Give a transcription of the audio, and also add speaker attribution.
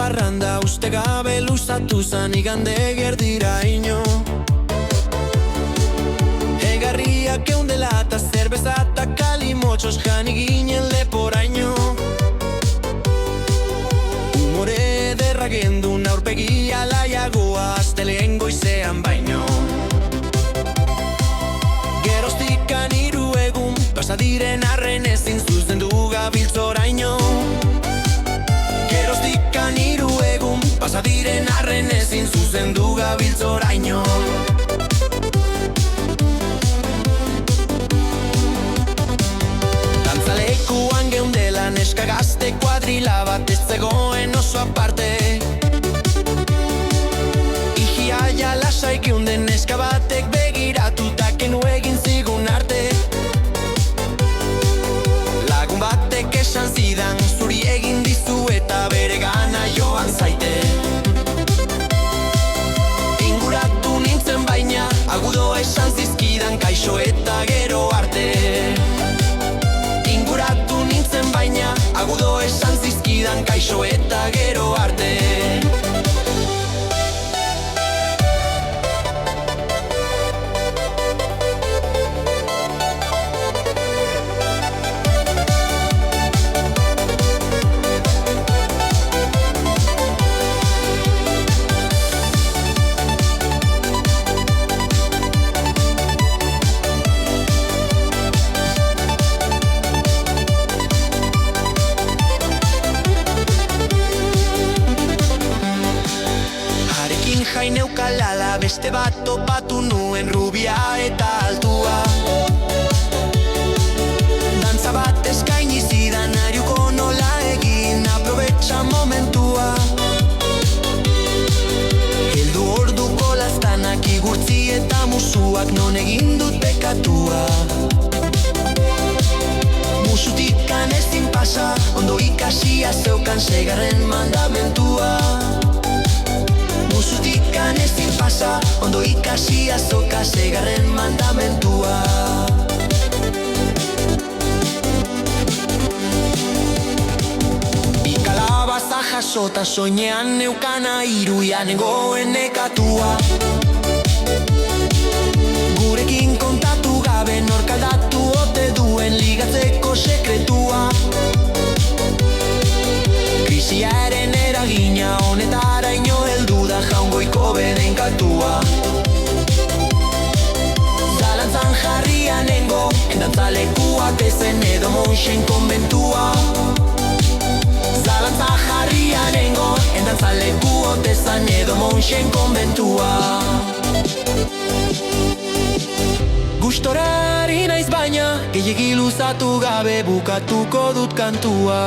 Speaker 1: parranda uste gabe luzatu zan igande gerdira ino. Egarriak eundela eta zerbeza eta kalimotxos jani ginen leporaino. Humore ederra gendun aurpegia laiagoa astelen goizean baino. Geroztikan hiru egun pasadiren arren ezin zuzendu gabiltzoraino. Geroztikan hiru egun pasadiren arren ezin zuzendu gabiltzoraino. Dantzalekuan geundela neska gazte kuadrila bat ez zegoen oso aparte. Igia lasai geunden neska batek begiratuta kenu egin zigun arte. Lagun batek esan zidan zuri egin dizu eta bere gana joan zaite. Inguratu nintzen baina agudo esan zizkidan kaixo eta gero arte. Inguratu nintzen baina agudo esan zizkidan kaixo eta gero arte. Jaineukalala beste bat topatu nuen rubia eta altua. Dantza bat eskaini zidan ariuko nola egin aprobetxa momentua. Heldu orduko laztanak igurtzi eta musuak non egin dut bekatua. Musutikan ezin pasa ondo ikasia zeukan seigarren mandamentua. Musutikan ezin pasa, ondo ikasia zoka seigarren mandamentua. Ikalabaza jasota soinean neukana iruian egoen nekatua. Gurekin kontatu gabe norkaldatu ote duen ligatzeko sekretua. Krisiaren eragina honetara ino heldu da jaungoiko beden kantua. Zalantzan jarria nengo, endantzalekuak ezen edo monxen konbentua. Zalantzan jarria nengo, endantzalekuak ezen edo monxen konbentua. Gustorari naiz baina, gehiegi luzatu gabe bukatuko dut kantua.